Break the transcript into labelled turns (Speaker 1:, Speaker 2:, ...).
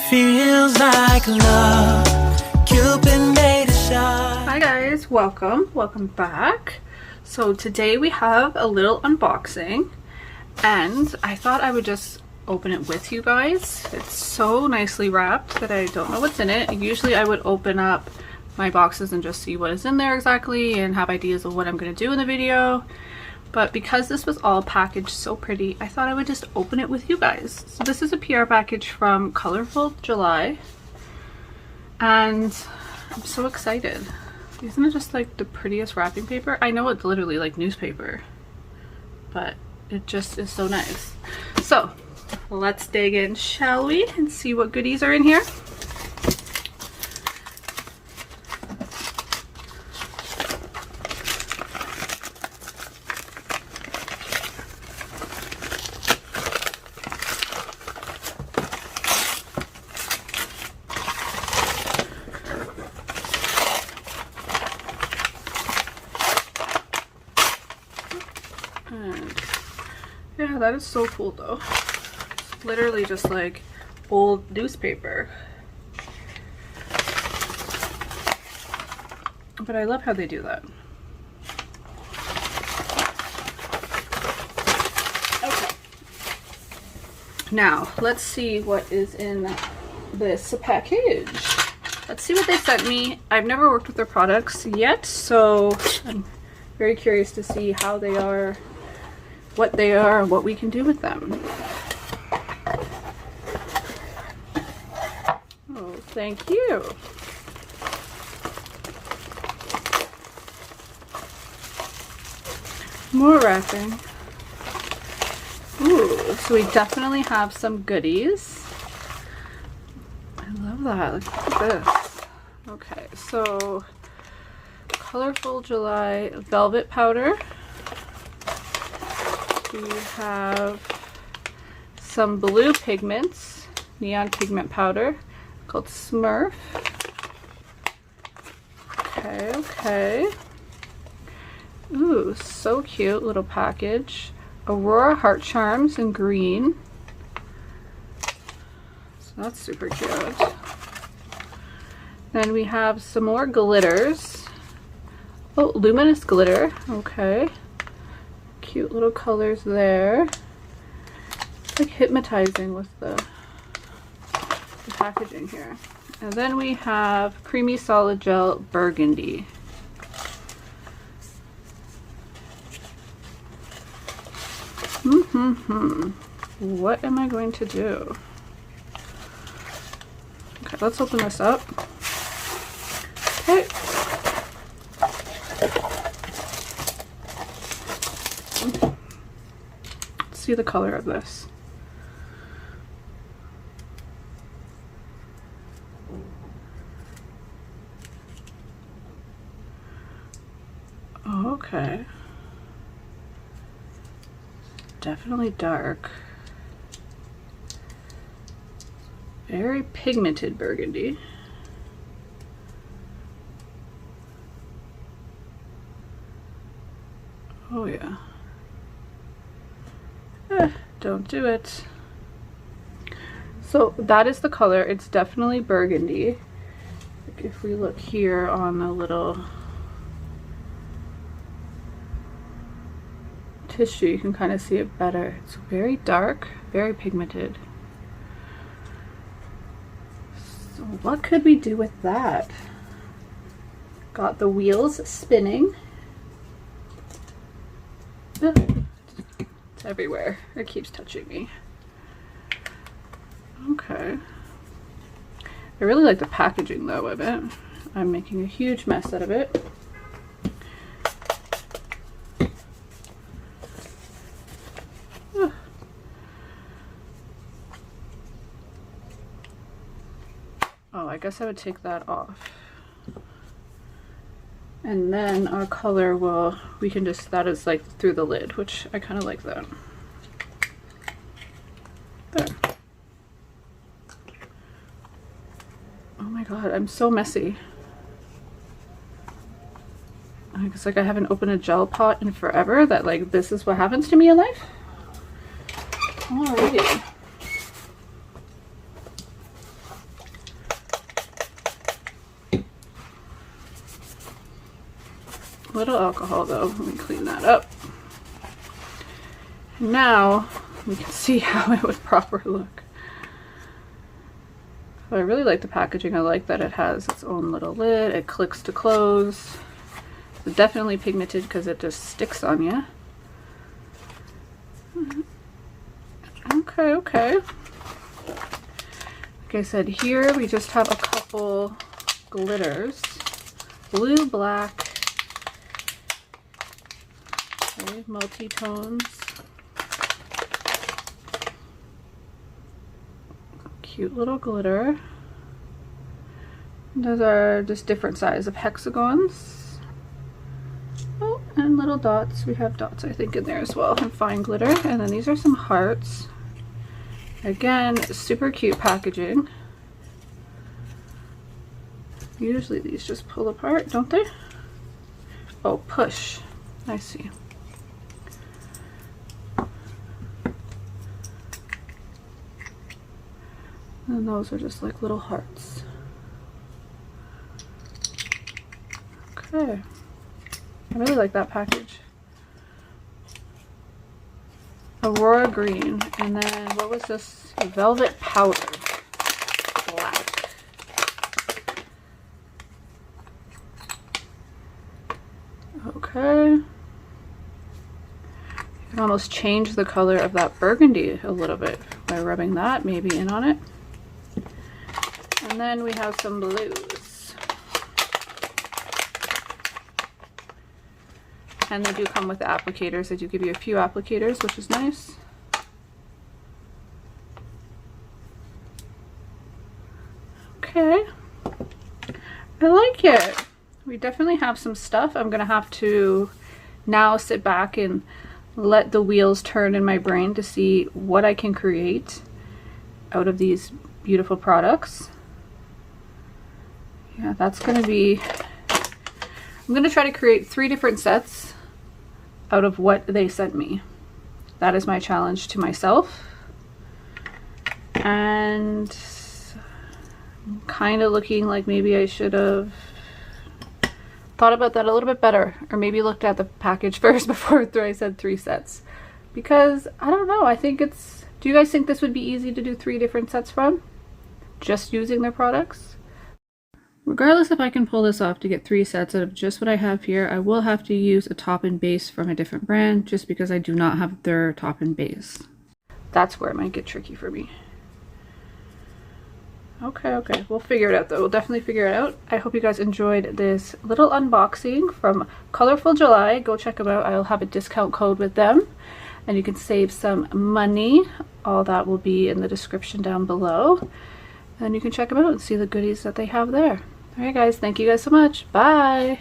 Speaker 1: Feels like love, Cupid made a shot.
Speaker 2: Hi guys, welcome back. So today we have a little unboxing and I thought I would just open it with you guys. It's so nicely wrapped that I don't know what's in it. Usually I would open up my boxes and just see what is in there exactly and have ideas of what I'm going to do in the video. But because this was all packaged so pretty, I thought I would just open it with you guys. So this is a PR package from ColorfulJuly. And I'm so excited. Isn't it just like the prettiest wrapping paper? I know it's literally like newspaper, but it just is so nice. So let's dig in, shall we? And see what goodies are in here. And yeah, that is so cool though. It's literally just like old newspaper. But I love how they do that. Okay. Now, let's see what is in this package. Let's see what they sent me. I've never worked with their products yet, so I'm very curious to see how they are, what they are, and what we can do with them. Oh, thank you. More wrapping. Ooh, so we definitely have some goodies. I love that. Look at this. Okay, so ColorfulJuly velvet powder. We have some blue pigments, neon pigment powder called Smurf. Okay. Ooh, so cute little package. Aurora heart charms in green. So that's super cute. Then we have some more glitters. Oh, luminous glitter. Okay. Cute little colors there. It's like hypnotizing with the packaging here. And then we have creamy solid gel burgundy. What am I going to do? Okay, let's open this up. Okay. Let's see the color of this. Okay. Definitely dark. Very pigmented burgundy. Oh yeah. Don't do it. So that is the color. It's definitely burgundy. Like if we look here on the little tissue, you can kind of see it better. It's very dark, very pigmented. So what could we do with that? Got the wheels spinning. It's everywhere. It keeps touching me. Okay. I really like the packaging though of it. I'm making a huge mess out of it. Oh, I guess I would take that off. And then our color will, we can just, that is like through the lid, which I kind of like that. There. Oh my god, I'm so messy. It's like I haven't opened a gel pot in forever, that like this is what happens to me in life. Alrighty. little alcohol though. Let me clean that up. Now we can see how it would properly look. I really like the packaging. I like that it has its own little lid. It clicks to close. It's definitely pigmented because it just sticks on you. Okay, okay. Like I said, here we just have a couple glitters. Blue, black, okay, multi-tones. Cute little glitter. Those are just different size of hexagons. Oh, and little dots. We have dots, I think, in there as well, and fine glitter. And then these are some hearts. Again, super cute packaging. Usually these just pull apart, don't they? Oh, push. I see. And those are just like little hearts. Okay. I really like that package. Aurora green, and then what was this? Velvet powder. Black. Okay. You can almost change the color of that burgundy a little bit by rubbing that maybe in on it. And then we have some blues. And they do come with the applicators. They do give you a few applicators, which is nice. Okay. I like it. We definitely have some stuff. I'm gonna have to now sit back and let the wheels turn in my brain to see what I can create out of these beautiful products. Yeah, that's gonna be, I'm gonna try to create 3 different sets out of what they sent me. That is my challenge to myself. And I'm kind of looking like maybe I should have thought about that a little bit better, or maybe looked at the package first before I said 3 sets. Because I don't know, I think it's, do you guys think this would be easy to do 3 different sets from? Just using their products? Regardless if I can pull this off to get 3 sets out of just what I have here, I will have to use a top and base from a different brand just because I do not have their top and base. That's where it might get tricky for me. Okay, okay, we'll figure it out though. We'll definitely figure it out. I hope you guys enjoyed this little unboxing from ColorfulJuly. Go check them out. I'll have a discount code with them and you can save some money. All that will be in the description down below. And you can check them out and see the goodies that they have there. Alright guys, thank you guys so much. Bye!